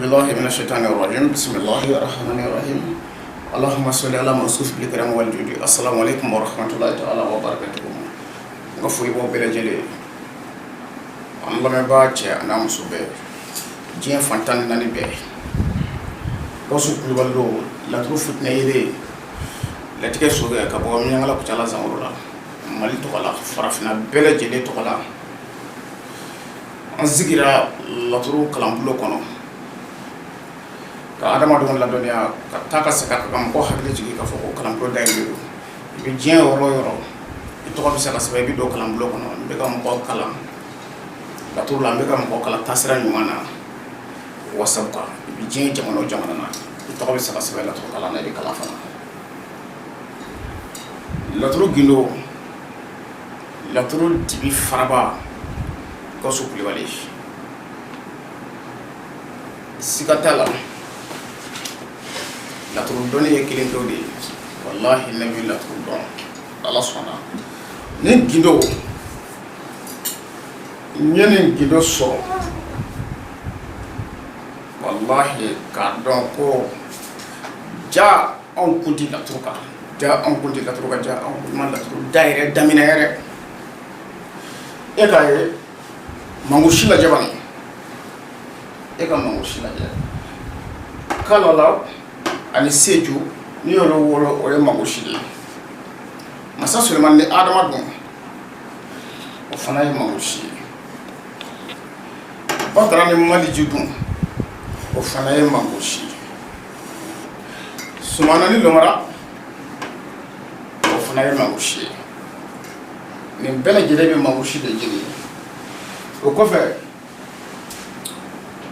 بالله من الشيطان الرجيم بسم الله الرحمن الرحيم اللهم صل على موصوف بالكرم والجود السلام عليكم ورحمة الله تعالى وبركاته غفوي بو بلا جلي الله ما باچ انا مسوبه جين فانتان ناني بي بوسو كلبالو لا تروفت نيري لا تكي سوغا كبو مي ngala ko chala zamurula mali to kala farafina bela jele to kala anzigira la turu kalambulo kono ka adama don la donia ka taka saka kam ko hakle jigi ka foko kalambulo dayre do bi jien woro yoro to ko saka sabe bi do kalambulo kono be kam ko kalam la turu la be kam ko kala tasira nyumana wasabka bi jien jamono jamana na to ko saka sabe la to kala na bi kala fana la turu gindo la turu tibi faraba ko supli wali sikatala la turu doni e kilin dodi wallahi nabi la turu don Allah subhanahu ne gindo nyene gindo so wallahi ka don ko ja on kunti la turu ka ja on kunti la turu ka ja on man la turu daire damina yare e kay mangushila jabani eka mangushila jabani kala la ani seju ni yoro woro ore mangushili masa Suleiman ni adama dum o fana ye mangushi badara ni mali judum o fana ye mangushi sumana ni lomara o fana ye mangushi ni bela jere be mangushi de jiri o kɔfɛ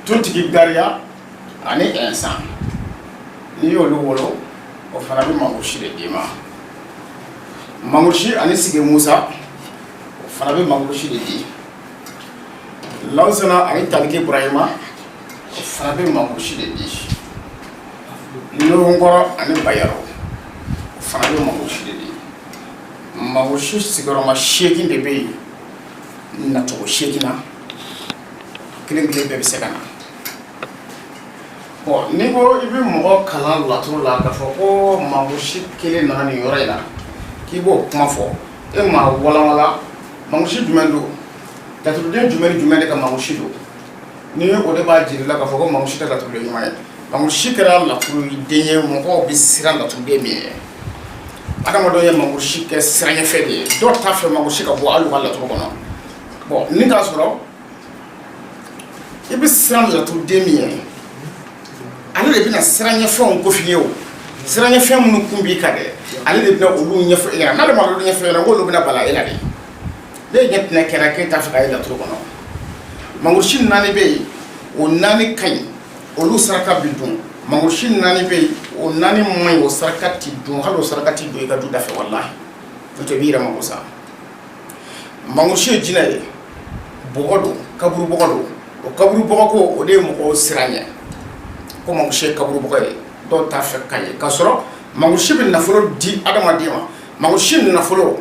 tuntigi gariya ani insan ni y'olu wolo o fana bɛ mangusi de d'i ma mangusi ani sigi musa o fana bɛ mangusi de di lansana ani taliki ibrahima o fana bɛ mangusi de di nuhunkɔrɔ ani bayaro o fana bɛ mangusi de di mangusi sigiyɔrɔma 8 de bɛ yen na to shekina kelen kelen bɛ se kana bon ni ko ibi mo kala la to la ka fɔ ko mangusi kelen na ni yɔrɔ ila ki bo kuma fɔ e ma wala wala mangusi jumɛn do laturu jumɛn de ka mangusi do ni o de b'a jira la ka fɔ ko mangusi ta laturu ɲuman ye mangusi kɛra laturu den ye mɔgɔw bɛ siran laturu den min ye adamadenw ye mangusi kɛ siranyɛfɛ de ye dɔw t'a fɛ mangusi ka bɔ hali u ka laturu kɔnɔ bon ni ka sɔrɔ i bɛ siran laturu den min ye ale de bɛna siran ɲɛfɛnw kof'i ye o siran ɲɛfɛn minnu kun b'i kan dɛ ale de bɛna olu ɲɛfɔ e ɲɛna n'ale ma olu ɲɛfɔ e ɲɛna k'olu bɛna bala e la de ne ɲɛ tɛna kɛra k'e t'a fɛ ka ye laturu kɔnɔ mangusi 4 bɛ yen o 4 ka ɲi olu saraka bɛ dun mangusi 4 bɛ yen o 4 man ɲi o saraka ti dun hali o saraka ti don i ka du da fɛ walahi n'o tɛ i b'i yɛrɛ mago sa mangusi ye jinɛ ye bɔgɔ do kaburu bɔgɔ do o kaburu bɔgɔ ko o de ye mɔgɔw siran ɲɛ ko mangusi ye kaburu bɔgɔ ye dɔw t'a fɛ ka ye k'a sɔrɔ mangusi bɛ nafolo di adamaden ma mangusi nafolo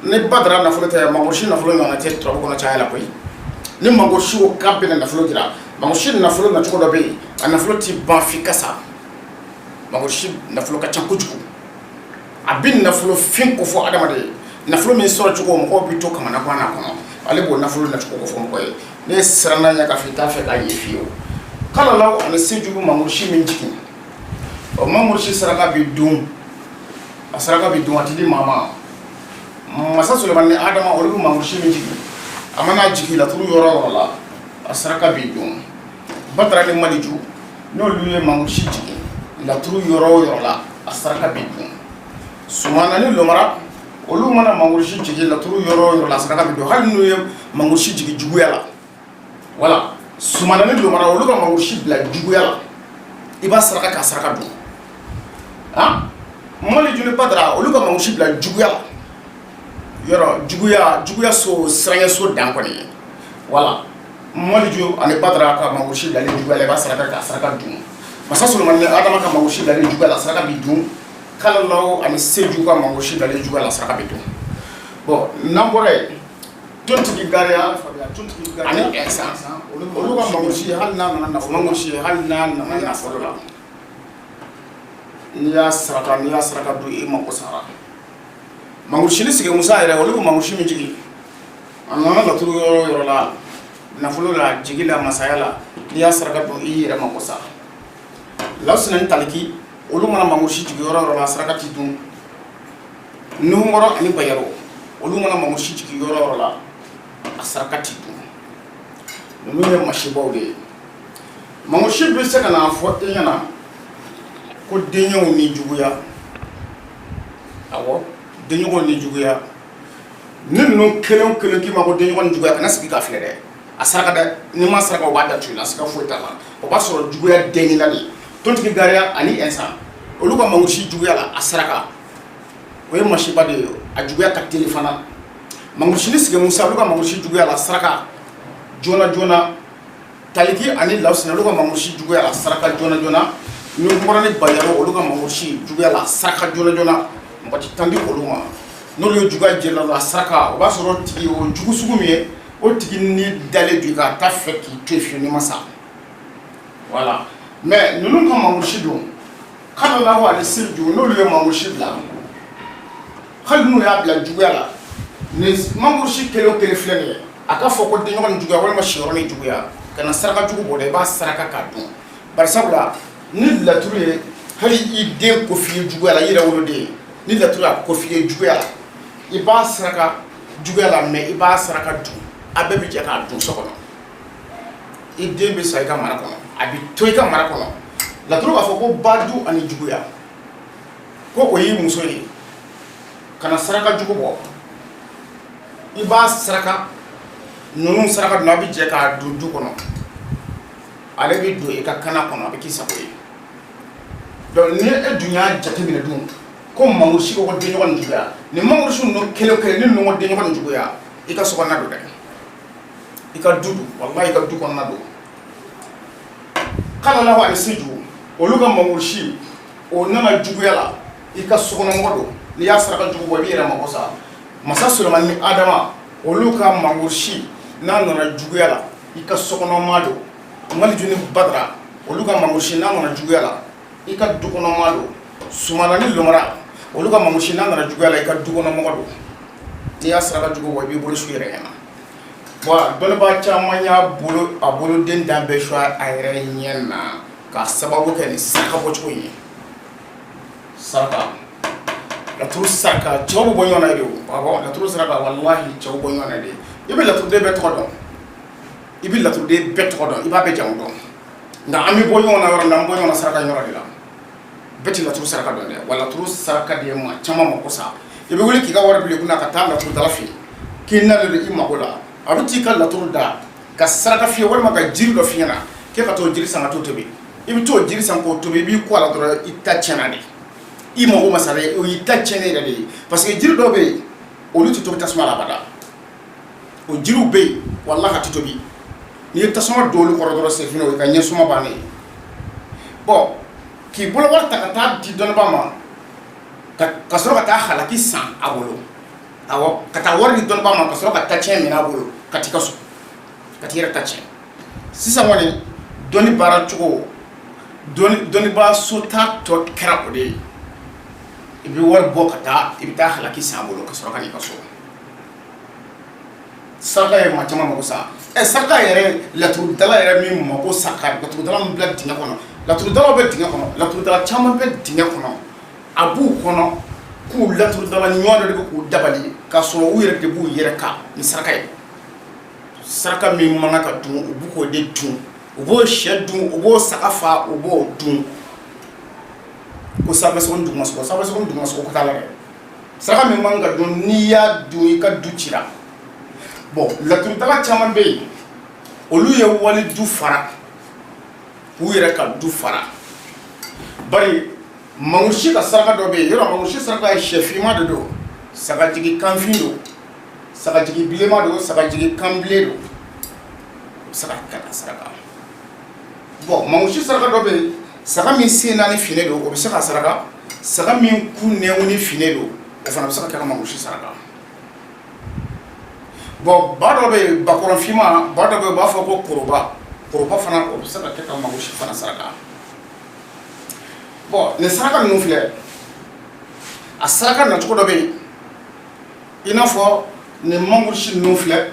ne badara nafolo tɛ mangusi nafolo ɲɔgɔnna tɛ turabu kɔnɔ caya la koyi ni mangusi ko k'a bɛna nafolo dira mangusi nafolo nacogo dɔ bɛ yen a nafolo ti ban f'i ka sa mangusi nafolo ka ca kojugu a bɛ nafolo fin ko fɔ adamaden ye nafolo min sɔrɔ cogo mɔgɔw bɛ to kamana kɔnɔ kɔnɔ ale b'o nafolo nacogo ko fɔ mɔgɔ ye ne siranna ɲɛ ka fɔ i t'a fɛ k'a ye fiyewu kala la ani sejugu mangusi min jigin o mangusi saraka bɛ dun a saraka bɛ dun a ti di maa ma masa Sulemani ni adama olu bɛ mangusi min jigin a mana jigin laturu yɔrɔ o yɔrɔ la a saraka bɛ dun Badara ni Maliju n'olu ye mangusi jigin laturu yɔrɔ o yɔrɔ la a saraka bɛ dun Sumana ni Lomara olu mana mangusi jigin laturu yɔrɔ o yɔrɔ la saraka bɛ dun hali n'u ye mangusi jigin juguya la wala Sumana ni Lomara olu ka mangusi bila juguya la i b'a saraka k'a saraka dun Maliju ni Badara olu ka mangusi bila juguya la yɔrɔ juguya so siranya so dan kɔni wala Maliju ani Badara ka mangusi bila juguya la i b'a saraka k'a saraka dun masa Sulemani ni adama ka mangusi bila juguya la saraka bɛ dun kalalaw ani seju ka mangusi bila juguya la saraka bɛ dun bon n'an bɔra yen tontigi gariya ani insan olu ka mangosi hali n'a nana nafolo mangosi hali n'a nana nafolo la n'i y'a saraka don i mako sara mangosi ni sigi musa yɛrɛ olu bɛ mangosi min jigi a nana laturu yɔrɔ la nafolo la jigi la masaya la n'i y'a saraka don i yɛrɛ mako sara lawusina ni taliki olu mana mangosi jigi yɔrɔ la saraka ti dun nuhumɔrɔ ani bayero olu mana mangosi jigi yɔrɔ la a saraka ti dun ninnu ye masibaw de ye mangosi bɛ se ka na fɔ e ɲɛna ko denɲɛw ni juguya awɔ denɲɔgɔnw ni juguya ni ninnu kelen o kelen k'i ma ko denɲɔgɔn ni juguya kana sigi ka filɛ dɛ a saraka dɛ n'i ma saraka o b'a datugu i la siga foyi t'a la o b'a sɔrɔ juguya dɛnni la de tontigi gariya ani insan olu ka mangosi juguya la a saraka o ye masiba de ye a juguya ka teli fana mangosi ni sigi musa olu ka mangosi juguya la saraka joona joona taliki ani lawusina olu ka mangosi juguya la saraka joona joona nuhumɔrɔ ni bayero olu ka mangosi juguya la saraka joona joona mɔgɔ ti tandi olu ma n'olu ye juguya jɛla la saraka o b'a sɔrɔ tigi o jugu sugu min ye o tigi ni dalen don i ka taa fɛ k'i to yen fiyewu n'i ma sa voilà mais ninnu ka mangosi don kalo la wa ale siriju n'olu ye mangosi bila hali n'u y'a bila juguya la ni mangosi kelen o kelen filɛ nin ye a ka fɔ ko denɲɔgɔn ni juguya walima siyɔrɔ ni juguya ka na saraka jugu bɔ dɛ i b'a saraka k'a dun bari sabula ni laturu ye hali i den ko f'i ye juguya la i yɛrɛ woloden ni laturu y'a ko f'i ye juguya la i b'a saraka juguya la mais i b'a saraka dun a bɛɛ bi jɛ k'a dun so kɔnɔ i den bɛ sa i ka mara kɔnɔ a bɛ to i ka mara kɔnɔ laturu b'a fɔ ko badu ani juguya ko o y'i muso ye ka na saraka jugu bɔ i b'a saraka ninnu saraka dun a bɛ jɛ k'a dun du kɔnɔ ale bɛ don i ka kana kɔnɔ a bɛ k'i sago ye donc ni e dun y'a jateminɛ dun ko mangosi ko denɲɔgɔn ni juguya ni mangosi ninnu kelen o kelen ni ninnu ko denɲɔgɔn ni juguya i ka sokɔnɔna don dɛ i ka du don walahi i ka du kɔnɔna don kala la ani siju olu ka mangosi o nana juguya la i ka sokɔnɔmɔgɔ don n'i y'a saraka jugu bɔ i b'i yɛrɛ mako sa masa Sulemani ni Adama olu ka mangosi n'a nana juguya la i ka sokɔnɔma don Maliju ni Badara olu ka mangosi n'a nana juguya la i ka du kɔnɔma don Sumana ni Lomara olu ka mangosi n'a nana juguya la i ka du kɔnɔmɔgɔ don n'i y'a saraka jugu bɔ i b'i bolo su i yɛrɛ ɲɛna bon dɔnnibaa caman y'a boloden dan bɛɛ su a yɛrɛ ɲɛ na k'a sababu kɛ ni saraka bɔcogo in ye saraka laturu saraka cɛw bɛ bɔ ɲɔgɔn na de o awɔ laturu saraka walahi cɛw bɔ ɲɔgɔn na de i bɛ laturuden bɛɛ tɔgɔ dɔn i bɛ laturuden bɛɛ tɔgɔ dɔn i b'a bɛɛ jamu dɔn nka an bɛ bɔ ɲɔgɔn na yɔrɔ min na an bɛ bɔ ɲɔgɔn na saraka yɔrɔ de la bɛɛ ti laturu saraka dɔn dɛ wa laturu saraka de ye maa caman mako sa i bɛ wuli k'i ka wari bila i kunna ka taa laturu dala fɛ yen k'i nalen don i mako la a bɛ t'i ka laturu da ka saraka fiyɛ walima ka jiri dɔ fiyɛ na k'e ka t'o jiri san ka t'o tobi i bɛ t'o jiri san k'o tobi i b'i kɔ a la dɔrɔn i ta tiɲɛna de i mago ma sa dɛ o y'i ta tiɲɛnen yɛrɛ de ye parce que jiri dɔw bɛ yen olu tɛ tobi tasuma la abada o jiriw bɛ yen walahi a tɛ tobi n'i ye tasuma don olu kɔrɔ dɔrɔn c'est fini o ka ɲɛ suma bannen ye bon k'i bolo wari ta ka taa di dɔnnibaa ma ka sɔrɔ ka taa halaki san a bolo awɔ ka taa wari di dɔnnibaa ma ka sɔrɔ ka ta tiɲɛ minɛ a bolo ka t'i ka so ka t'i yɛrɛ ta tiɲɛ sisan kɔni dɔnni baara cogo dɔnnibaa so ta tɔ kɛra o de ye i bɛ wari bɔ ka taa i bɛ taa halaki san a bolo ka sɔrɔ ka n'i ka so saraka ye maa caman mako sa saraka yɛrɛ laturudala yɛrɛ min mako sa ka laturudala min bila dingɛ kɔnɔ laturudala bɛ dingɛ kɔnɔ laturudala caman bɛ dingɛ kɔnɔ a b'u kɔnɔ k'u laturudala ɲɔgɔn dɔ de bɛ k'u dabali k'a sɔrɔ u yɛrɛ de b'u yɛrɛ kan ni saraka ye saraka min man kan ka dun u b'u k'o de dun u b'o sɛ dun u b'o saga fa u b'o dun ko sanfɛsogo dugumasogo sanfɛsogo dugumasogo ko t'a la dɛ saraka min man kan ka dun n'i y'a dun i ka du cira bon laturudala caman bɛ yen olu ye wali du fara k'u yɛrɛ ka du fara bari mangosi ka saraka dɔ bɛ yen yɔrɔ mangosi saraka ye sɛfinma de don sagajigi kanfin don sagajigi bilenma don sagajigi kanbilen don o bɛ se ka kɛ ka saraka bon mangosi saraka dɔ bɛ yen saga min sen naani finen don o bɛ se ka saraka saga min ku nɛɛmu ni finen don o fana bɛ se ka kɛ ka mangosi saraka bon ba dɔ bɛ bakɔrɔnfinma ba dɔ bɛ yen u b'a fɔ ko koroba fana o bɛ se ka kɛ ka magosi fana saraka bon nin saraka ninnu filɛ a saraka nacogo dɔ bɛ yen i n'a fɔ nin mangorosi ninnu filɛ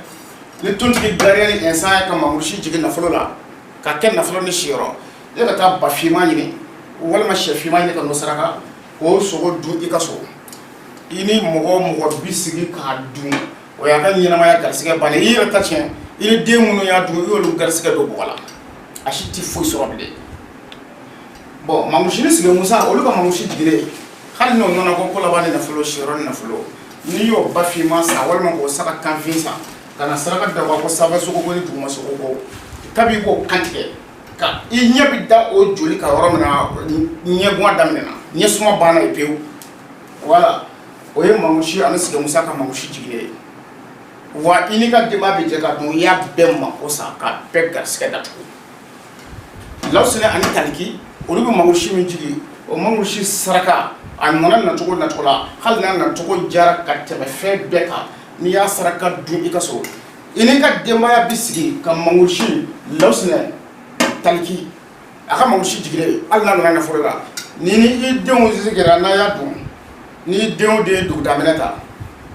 ni tontigi gariya ni ɛnsan ye ka mangorosi jigin nafolo la ka kɛ nafolo ni siyɔrɔ e ka taa ba finma ɲini walima sɛ finma ɲini ka n'o saraka k'o sogo dun i ka so i ni mɔgɔ bi sigi k'a dun o y'a ka ɲɛnamaya garisigɛ bannen i yɛrɛ ta tiɲɛ i ni den minnu y'a dun i y'olu garisigɛ don bɔgɔ la a si tɛ foyi sɔrɔ bilen bon mangorosi ni sigi musa olu ka mangorosi jigilen hali n'o nana ko laban ni nafolo siyɔrɔ ni nafolo n'i y'o ba finma san walima k'o saga kanfin san ka na saraka da ko sanfɛ sogo ni duguma sogo ko kabi k'o kantigɛ ka i ɲɛ bi da o joli ka yɔrɔ min na ɲɛgunya daminɛna ɲɛ suma banna ye pewu wala o ye mangorosi ani sigi musa ka mangorosi jigilen ye wa i ni ka denbaya bɛ jɛ ka dun i y'a bɛɛ mako sa ka bɛɛ garisigɛ datugu lawusina ani taliki olu bɛ mangorosi min jigi o mangorosi saraka a nana nacogo la hali n'a nacogo jara ka tɛmɛ fɛn bɛɛ kan n'i y'a saraka dun i ka so i ni ka denbaya bɛ sigi ka mangorosi lawusina taliki a ka mangorosi jigilen hali n'a nana nafolo la ni i denw sigira n'a y'a dun ni denw de ye dugudaminɛ ta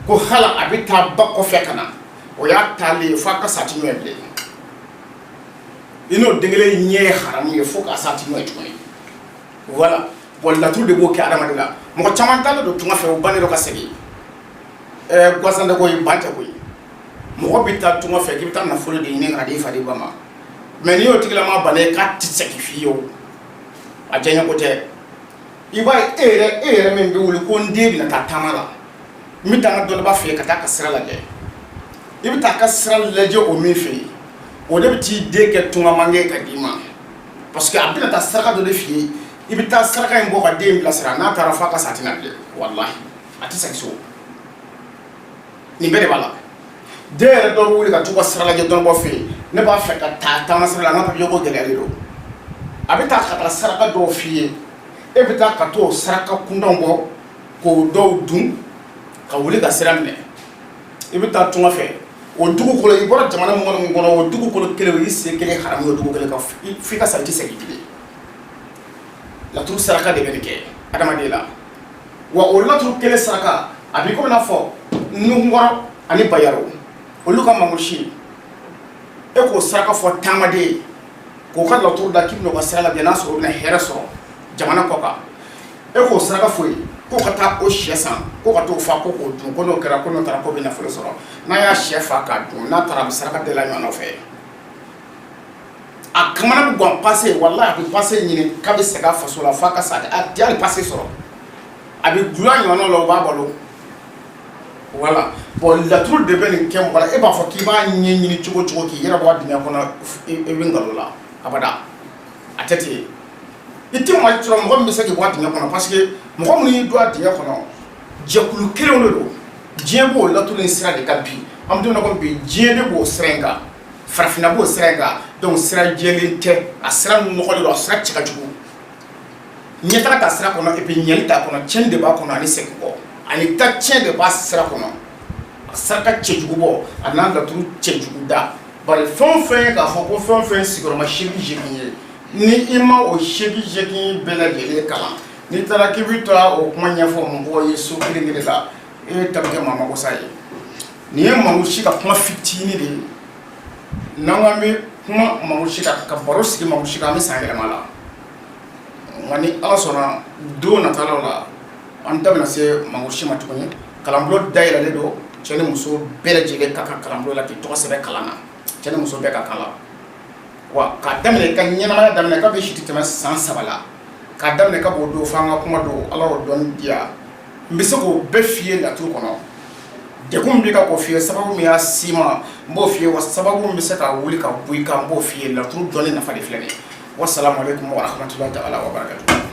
ko hala a bɛ taa ba kɔfɛ ka na o y'a taalen ye f'a ka sati ɲɔgɔn bilen i n'o den kelen ɲɛ ye haramu ye fo k'a sati ɲɔgɔn tuguni voilà bon laturu de b'o kɛ adamaden la mɔgɔ caman taalen don tunga fɛ o bannen don ka segin guasan tɛ ko ye ban tɛ ko ye mɔgɔ bɛ taa tunga fɛ k'i bɛ taa nafolo de ɲini ka di i faden ba ma mais n'i y'o tigilama bannen k'a tɛ segin fiyewu a diyaɲɛ ko tɛ i b'a ye e yɛrɛ min bɛ wuli ko n den bɛna taa taama la n bɛ taa n ka dɔnniba fɛ yen ka taa ka sira lajɛ i bɛ taa ka sira lajɛ o min fɛ yen o de bɛ t'i den kɛ tungamange ka d'i ma parce que a bɛna taa saraka dɔ de f'i ye i bɛ taa saraka in bɔ ka den bilasira n'a taara f'a ka sa a tɛna bilen walahi a tɛ segin so nin bɛɛ de b'a la den yɛrɛ dɔw bɛ wuli ka t'u ka sira lajɛ dɔnnibɔ fɛ yen ne b'a fɛ ka taa taama sira la n ka papiye ko gɛlɛyalen don a bɛ taa ka taa saraka dɔw f'i ye e bɛ taa ka t'o saraka kundanw bɔ k'o dɔw dun ka wuli ka sira minɛ i bɛ taa tunga fɛ o dugu kɔnɔ i bɔra jamana min kɔnɔ o dugu kɔnɔ kelen o y'i sen kelen haramu o dugu kelen kan f'i ka sa i tɛ segin bilen laturu saraka de bɛ nin kɛ adamaden la wa o laturu kelen saraka a b'i komi n'a fɔ nunkɔrɔ ani bayaro olu ka mangorosi e k'o saraka fɔ taamaden ye k'o ka laturu da k'i bɛna o ka sira lajɛ n'a sɔrɔ o bɛna hɛrɛ sɔrɔ jamana kɔ kan e k'o saraka fɔ ye ko ka taa o sɛ san ko ka t'o fa ko k'o dun ko n'o kɛra ko n'o taara ko bɛ nafolo sɔrɔ n'a y'a sɛ fa k'a dun n'a taara a bɛ saraka de la ɲɔgɔn nɔfɛ a kamana bɛ gan pase walahi a bɛ pase ɲini k'a bɛ segin a faso la f'a ka sa a tɛ hali pase sɔrɔ a bɛ gulɔ ɲɔgɔn la o b'a balo wala bon laturu de bɛ nin kɛ mɔgɔ la e b'a fɔ k'i b'a ɲɛɲini cogo o cogo k'i yɛrɛ bɔ a dingɛ kɔnɔ i bɛ nkalon la abada a tɛ ten i tɛ maa sɔrɔ mɔgɔ min bɛ se k'i bɔ a dingɛ kɔnɔ parce que mɔgɔ minnu y'i don a dingɛ kɔnɔ jɛkulu kelenw de don diɲɛ b'o laturu in sira de kan bi an bɛ don min na ko bi diɲɛ de b'o sira in kan farafinna b'o sira in kan donc sira jɛlen tɛ a sira nɔgɔlen don a sira cɛ ka jugu ɲɛtaga ta sira kɔnɔ et puis ɲɛli t'a kɔnɔ tiɲɛni de b'a kɔnɔ ani segin kɔ ani ta tiɲɛ de b'a sira kɔnɔ a saraka cɛjugu bɔ a n'a laturu cɛjugu da bari fɛn o fɛn ye k'a fɔ ko fɛn o fɛn sigiyɔrɔma 8 ye ni i ma o 8 bɛɛ lajɛlen kalan n'i taara k'i bɛ taa o kuma ɲɛfɔ mɔgɔw ye so kelen kelen la e bɛ tabi kɛ maa magosa ye nin ye mangorosi ka kuma fitinin de ye n'an k'an bɛ kuma mangorosi kan ka baro sigi mangorosi kan an bɛ san yɛlɛma la nka ni ala sɔnna don nataw la an da bɛna se mangorosi ma tuguni kalanbulon dayɛlɛlen don cɛ ni muso bɛɛ lajɛlen ka kan kalanbulon la k'i tɔgɔ sɛbɛn kalan na cɛ ni muso bɛɛ ka kalan wa k'a daminɛ i ka ɲɛnamaya daminɛ k'a bɛ si tɛ tɛmɛ san 3 la k'a daminɛ ka b'o don f'an ka kuma don ala y'o dɔnni di yan n bɛ se k'o bɛɛ f'i ye laturu kɔnɔ degun bɛ ka k'o f'i ye sababu min y'a s'i ma n b'o f'i ye wa sababu min bɛ se ka wuli ka bɔ i kan n b'o f'i ye laturu dɔnni nafa de filɛ nin ye wasalamu aleykum wa rahmatulahi ta'ala wa barakatuh.